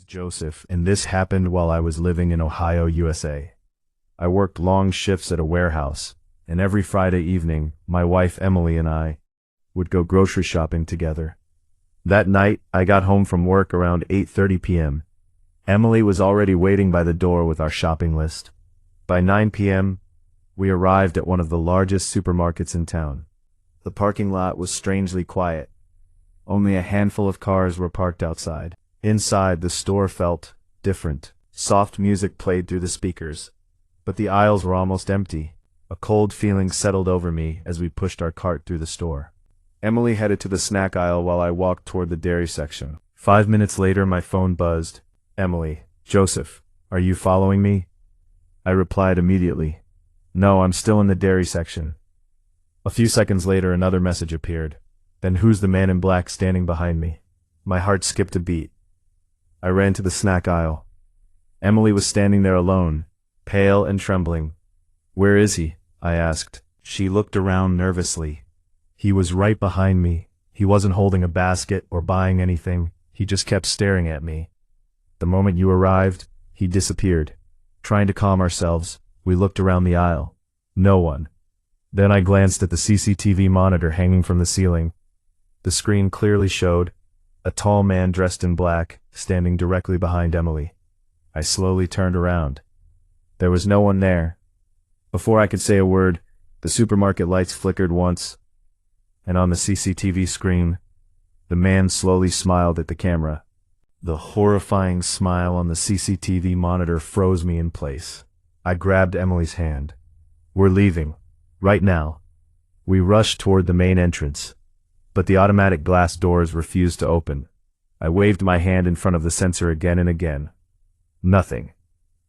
Joseph, and this happened while I was living in Ohio, USA. I worked long shifts at a warehouse, and every Friday evening, my wife Emily and I would go grocery shopping together. That night, I got home from work around 8:30 p.m. Emily was already waiting by the door with our shopping list. By 9 p.m., we arrived at one of the largest supermarkets in town. The parking lot was strangely quiet. Only a handful of cars were parked outside. Inside, the store felt different. Soft music played through the speakers, but the aisles were almost empty. A cold feeling settled over me as we pushed our cart through the store. Emily headed to the snack aisle while I walked toward the dairy section. 5 minutes later, my phone buzzed. Emily, Joseph, are you following me? I replied immediately. No, I'm still in the dairy section. A few seconds later, another message appeared. Then who's the man in black standing behind me? My heart skipped a beat. I ran to the snack aisle. Emily was standing there alone, pale and trembling. Where is he? I asked. She looked around nervously. He was right behind me. He wasn't holding a basket or buying anything. He just kept staring at me. The moment you arrived, he disappeared. Trying to calm ourselves, we looked around the aisle. No one. Then I glanced at the CCTV monitor hanging from the ceiling. The screen clearly showed a tall man dressed in black, standing directly behind Emily. I slowly turned around. There was no one there. Before I could say a word, the supermarket lights flickered once, and on the CCTV screen, the man slowly smiled at the camera. The horrifying smile on the CCTV monitor froze me in place. I grabbed Emily's hand. We're leaving. Right now. We rushed toward the main entrance, but the automatic glass doors refused to open. I waved my hand in front of the sensor again and again. Nothing.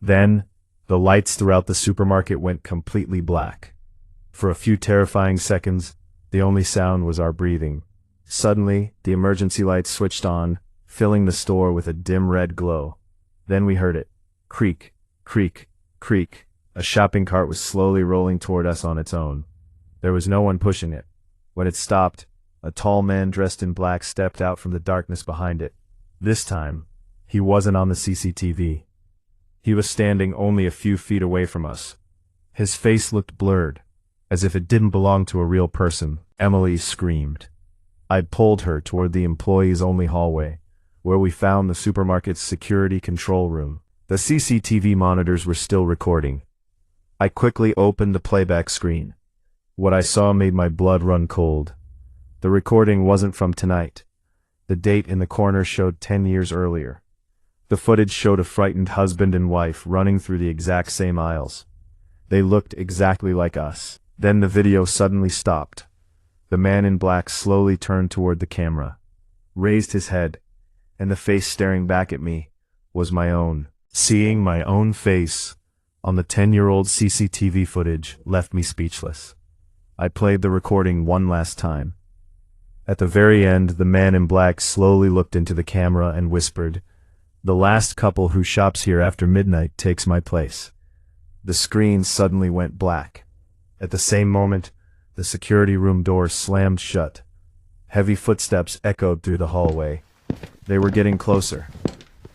Then, the lights throughout the supermarket went completely black. For a few terrifying seconds, the only sound was our breathing. Suddenly, the emergency lights switched on, filling the store with a dim red glow. Then we heard it. Creak, creak, creak. A shopping cart was slowly rolling toward us on its own. There was no one pushing it. When it stopped, a tall man dressed in black stepped out from the darkness behind it. This time, he wasn't on the CCTV. He was standing only a few feet away from us. His face looked blurred, as if it didn't belong to a real person. Emily screamed. I pulled her toward the employees-only hallway, where we found the supermarket's security control room. The CCTV monitors were still recording. I quickly opened the playback screen. What I saw made my blood run cold. The recording wasn't from tonight. The date in the corner showed 10 years earlier. The footage showed a frightened husband and wife running through the exact same aisles. They looked exactly like us. Then the video suddenly stopped. The man in black slowly turned toward the camera, raised his head, and the face staring back at me was my own. Seeing my own face on the 10-year-old CCTV footage left me speechless. I played the recording one last time. At the very end, the man in black slowly looked into the camera and whispered, "The last couple who shops here after midnight takes my place." The screen suddenly went black. At the same moment, the security room door slammed shut. Heavy footsteps echoed through the hallway. They were getting closer.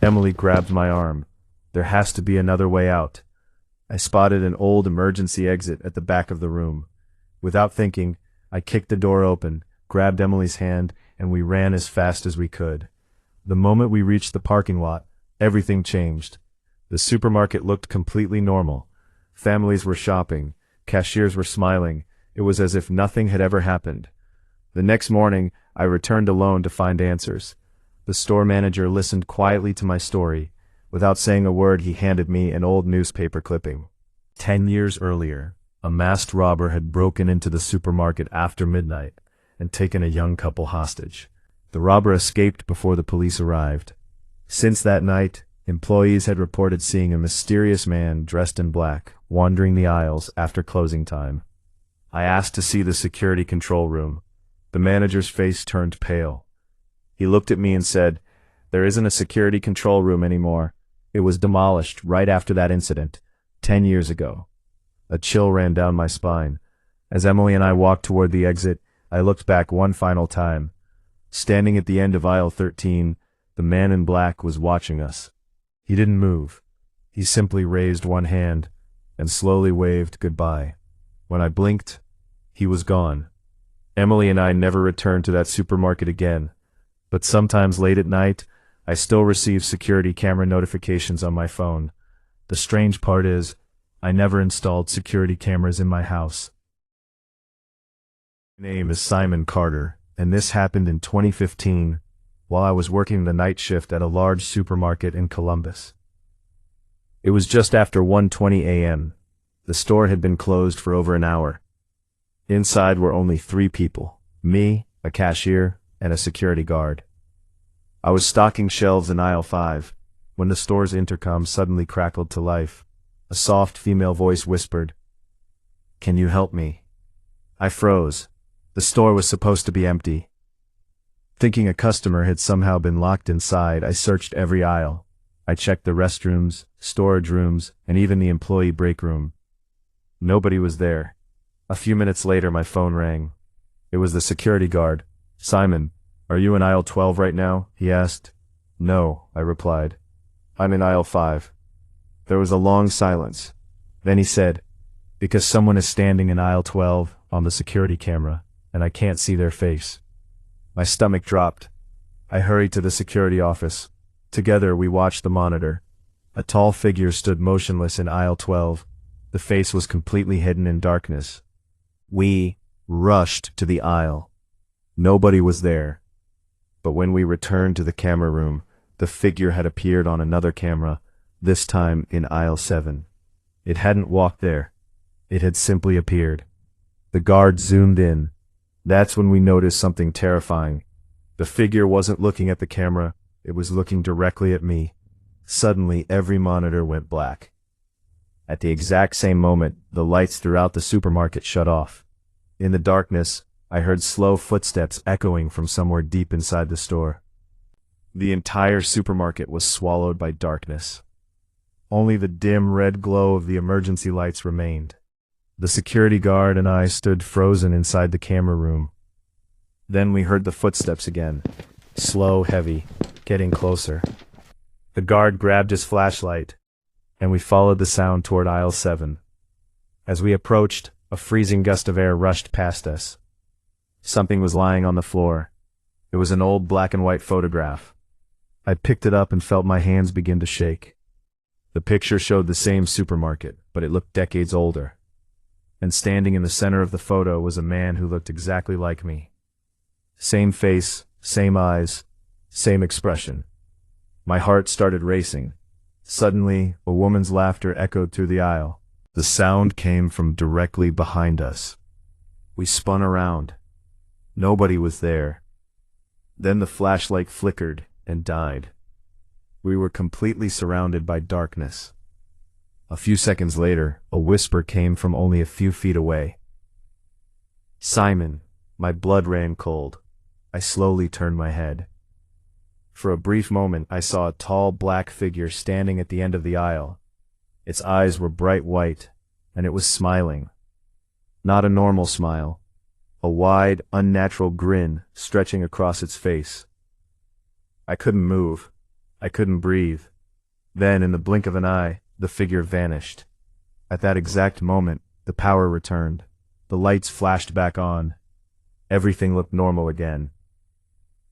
Emily grabbed my arm. There has to be another way out. I spotted an old emergency exit at the back of the room. Without thinking, I kicked the door open, grabbed Emily's hand, and we ran as fast as we could. The moment we reached the parking lot, everything changed. The supermarket looked completely normal. Families were shopping. Cashiers were smiling. It was as if nothing had ever happened. The next morning, I returned alone to find answers. The store manager listened quietly to my story. Without saying a word, he handed me an old newspaper clipping. 10 years earlier, a masked robber had broken into the supermarket after midnight and taken a young couple hostage. The robber escaped before the police arrived. Since that night, employees had reported seeing a mysterious man dressed in black wandering the aisles after closing time. I asked to see the security control room. The manager's face turned pale. He looked at me and said, "There isn't a security control room anymore. It was demolished right after that incident, 10 years ago." A chill ran down my spine. As Emily and I walked toward the exit, I looked back one final time. Standing at the end of aisle 13, the man in black was watching us. He didn't move. He simply raised one hand and slowly waved goodbye. When I blinked, he was gone. Emily and I never returned to that supermarket again, but sometimes late at night, I still receive security camera notifications on my phone. The strange part is, I never installed security cameras in my house. My name is Simon Carter, and this happened in 2015 while I was working the night shift at a large supermarket in Columbus. It was just after 1:20 a.m. The store had been closed for over an hour. Inside were only 3 people, me, a cashier, and a security guard. I was stocking shelves in aisle 5 when the store's intercom suddenly crackled to life. A soft female voice whispered, "Can you help me?" I froze. The store was supposed to be empty. Thinking a customer had somehow been locked inside, I searched every aisle. I checked the restrooms, storage rooms, and even the employee break room. Nobody was there. A few minutes later, my phone rang. It was the security guard. "Simon, are you in aisle 12 right now?" he asked. "No," I replied. "I'm in aisle 5. There was a long silence. Then he said, "Because someone is standing in aisle 12 on the security camera, and I can't see their face." My stomach dropped. I hurried to the security office. Together we watched the monitor. A tall figure stood motionless in aisle 12. The face was completely hidden in darkness. We rushed to the aisle. Nobody was there. But when we returned to the camera room, the figure had appeared on another camera, this time in aisle 7. It hadn't walked there. It had simply appeared. The guard zoomed in. That's when we noticed something terrifying. The figure wasn't looking at the camera, it was looking directly at me. Suddenly, every monitor went black. At the exact same moment, the lights throughout the supermarket shut off. In the darkness, I heard slow footsteps echoing from somewhere deep inside the store. The entire supermarket was swallowed by darkness. Only the dim red glow of the emergency lights remained. The security guard and I stood frozen inside the camera room. Then we heard the footsteps again, slow, heavy, getting closer. The guard grabbed his flashlight, and we followed the sound toward aisle 7. As we approached, a freezing gust of air rushed past us. Something was lying on the floor. It was an old black and white photograph. I picked it up and felt my hands begin to shake. The picture showed the same supermarket, but it looked decades older. And standing in the center of the photo was a man who looked exactly like me. Same face, same eyes, same expression. My heart started racing. Suddenly, a woman's laughter echoed through the aisle. The sound came from directly behind us. We spun around. Nobody was there. Then the flashlight flickered and died. We were completely surrounded by darkness. A few seconds later, a whisper came from only a few feet away. "Simon." My blood ran cold. I slowly turned my head. For a brief moment, I saw a tall black figure standing at the end of the aisle. Its eyes were bright white, and it was smiling. Not a normal smile. A wide, unnatural grin stretching across its face. I couldn't move. I couldn't breathe. Then, in the blink of an eye, the figure vanished. At that exact moment, the power returned. The lights flashed back on. Everything looked normal again.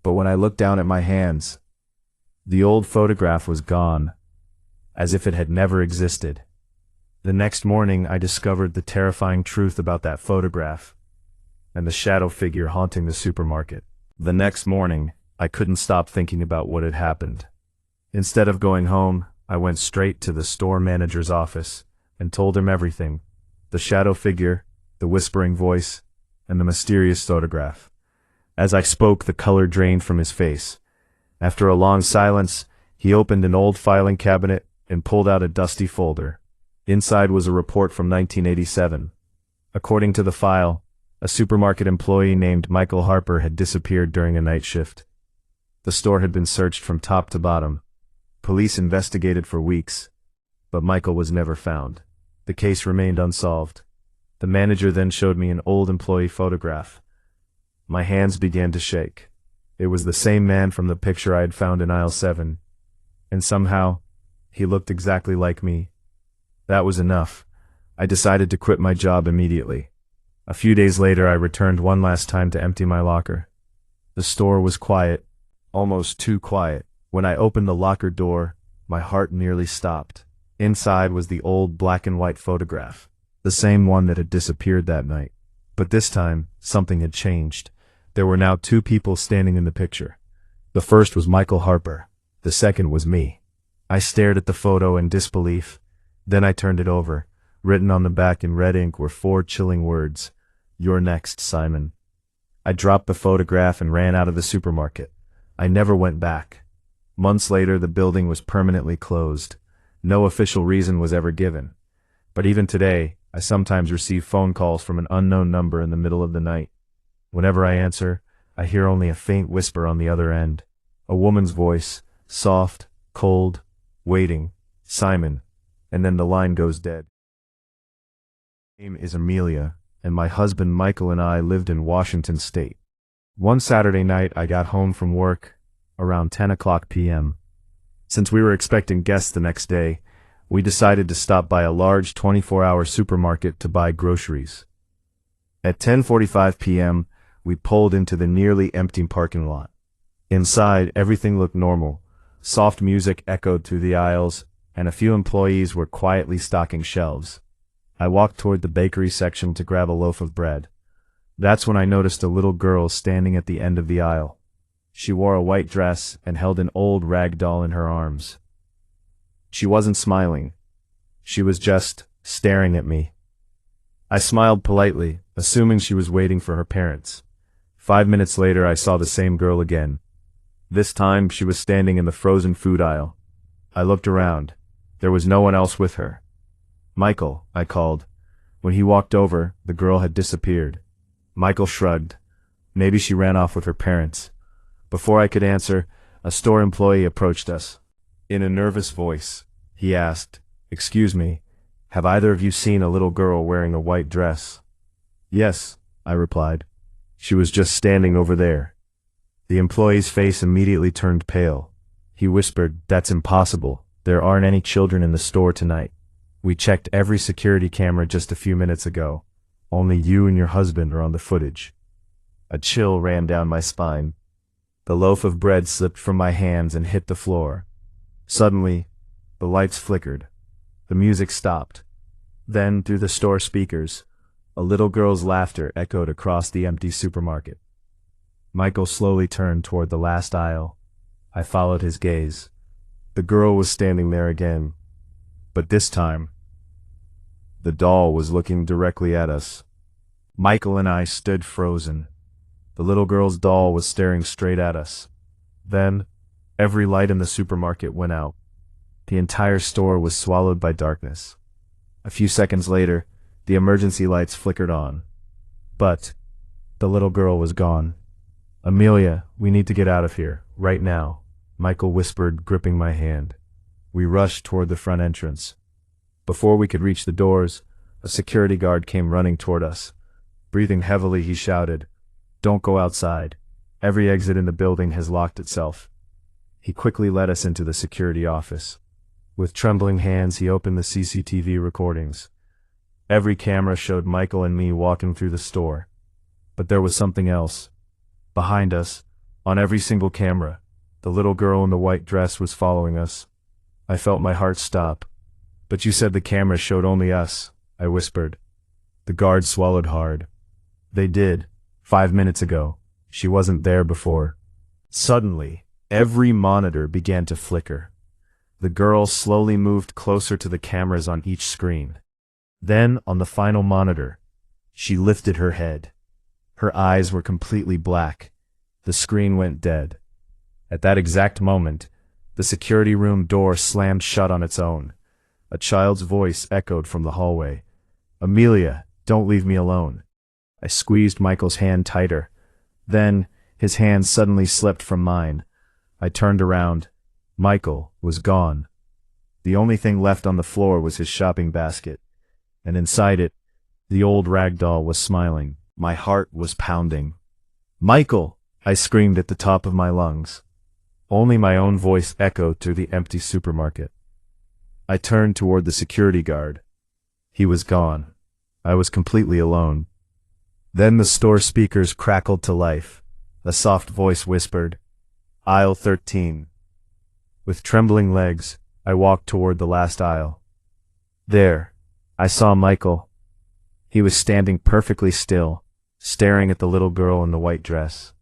But when I looked down at my hands, the old photograph was gone, as if it had never existed. The next morning, I discovered the terrifying truth about that photograph and the shadow figure haunting the supermarket. The next morning, I couldn't stop thinking about what had happened. Instead of going home, I went straight to the store manager's office and told him everything: the shadow figure, the whispering voice, and the mysterious photograph. As I spoke, the color drained from his face. After a long silence, he opened an old filing cabinet and pulled out a dusty folder. Inside was a report from 1987. According to the file, a supermarket employee named Michael Harper had disappeared during a night shift. The store had been searched from top to bottom. Police investigated for weeks, but Michael was never found. The case remained unsolved. The The manager then showed me an old employee photograph. My hands began to shake. It was the same man from the picture I had found in aisle 7. And somehow, he looked exactly like me. That was enough. I decided to quit my job immediately. A few days later, I returned one last time to empty my locker. The store was quiet, almost too quiet. When I opened the locker door, my heart nearly stopped. Inside was the old black and white photograph, the same one that had disappeared that night. But this time, something had changed. There were now 2 people standing in the picture. The first was Michael Harper. The second was me. I stared at the photo in disbelief. Then I turned it over. Written on the back in red ink were 4 chilling words. "You're next, Simon." I dropped the photograph and ran out of the supermarket. I never went back. Months later, the building was permanently closed. No official reason was ever given. But even today, I sometimes receive phone calls from an unknown number in the middle of the night. Whenever I answer, I hear only a faint whisper on the other end. A woman's voice, soft, cold, waiting, "Simon," and then the line goes dead. My name is Amelia, and my husband Michael and I lived in Washington State. One Saturday night, I got home from work around 10 o'clock p.m. Since we were expecting guests the next day, we decided to stop by a large 24-hour supermarket to buy groceries. At 10:45 p.m., we pulled into the nearly empty parking lot. Inside, everything looked normal. Soft music echoed through the aisles, and a few employees were quietly stocking shelves. I walked toward the bakery section to grab a loaf of bread. That's when I noticed a little girl standing at the end of the aisle. She wore a white dress and held an old rag doll in her arms. She wasn't smiling. She was just staring at me. I smiled politely, assuming she was waiting for her parents. 5 minutes later, I saw the same girl again. This time, she was standing in the frozen food aisle. I looked around. There was no one else with her. "Michael," I called. When he walked over, the girl had disappeared. Michael shrugged. Maybe she ran off with her parents. Before I could answer, a store employee approached us. In a nervous voice, he asked, "Excuse me, have either of you seen a little girl wearing a white dress?" "Yes," I replied. "She was just standing over there." The employee's face immediately turned pale. He whispered, "That's impossible. There aren't any children in the store tonight. We checked every security camera just a few minutes ago. Only you and your husband are on the footage." A chill ran down my spine. The loaf of bread slipped from my hands and hit the floor. Suddenly, the lights flickered. The music stopped. Then, through the store speakers, a little girl's laughter echoed across the empty supermarket. Michael slowly turned toward the last aisle. I followed his gaze. The girl was standing there again. But this time, the doll was looking directly at us. Michael and I stood frozen. The little girl's doll was staring straight at us. Then, every light in the supermarket went out. The entire store was swallowed by darkness. A few seconds later, the emergency lights flickered on. But the little girl was gone. "Amelia, we need to get out of here, right now," Michael whispered, gripping my hand. We rushed toward the front entrance. Before we could reach the doors, a security guard came running toward us. Breathing heavily, he shouted, "Don't go outside. Every exit in the building has locked itself." He quickly led us into the security office. With trembling hands, he opened the CCTV recordings. Every camera showed Michael and me walking through the store. But there was something else. Behind us, on every single camera, the little girl in the white dress was following us. I felt my heart stop. "But you said the camera showed only us," I whispered. The guard swallowed hard. "They did, 5 minutes ago. She wasn't there before." Suddenly, every monitor began to flicker. The girl slowly moved closer to the cameras on each screen. Then, on the final monitor, she lifted her head. Her eyes were completely black. The screen went dead. At that exact moment, the security room door slammed shut on its own. A child's voice echoed from the hallway. "Amelia, don't leave me alone." I squeezed Michael's hand tighter. Then, his hand suddenly slipped from mine. I turned around. Michael was gone. The only thing left on the floor was his shopping basket, and inside it, The old rag doll was smiling. My heart was pounding. "Michael!" I screamed at the top of my lungs. Only my own voice echoed through the empty supermarket. I turned toward the security guard. He was gone. I was completely alone. Then the store speakers crackled to life. A soft voice whispered, "Aisle 13. With trembling legs, I walked toward the last aisle. There, I saw Michael. He was standing perfectly still, staring at the little girl in the white dress.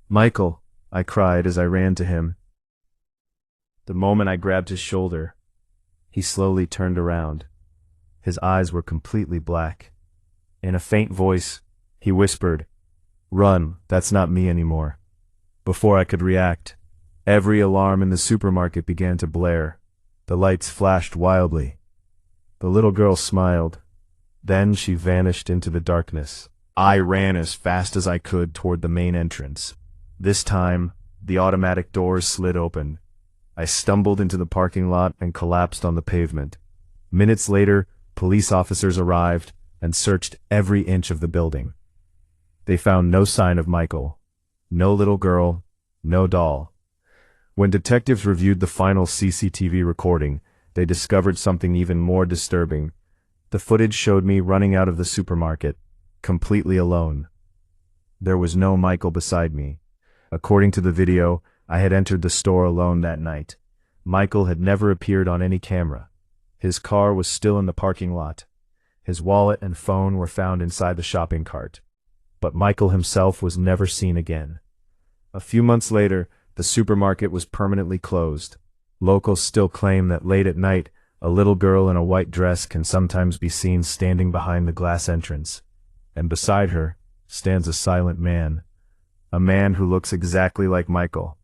"Michael," I cried as I ran to him. The moment I grabbed his shoulder, he slowly turned around. His eyes were completely black. In a faint voice, he whispered, "Run, that's not me anymore." Before I could react, every alarm in the supermarket began to blare. The lights flashed wildly. The little girl smiled. Then she vanished into the darkness. I ran as fast as I could toward the main entrance. This time, the automatic doors slid open. I stumbled into the parking lot and collapsed on the pavement. Minutes later, police officers arrived and searched every inch of the building. They found no sign of Michael. No little girl, no doll. When detectives reviewed the final CCTV recording, they discovered something even more disturbing. The footage showed me running out of the supermarket, completely alone. There was no Michael beside me. According to the video, I had entered the store alone that night. Michael had never appeared on any camera. His car was still in the parking lot. His wallet and phone were found inside the shopping cart. But Michael himself was never seen again. A few months later, the supermarket was permanently closed. Locals still claim that late at night, a little girl in a white dress can sometimes be seen standing behind the glass entrance. And beside her stands a silent man. A man who looks exactly like Michael.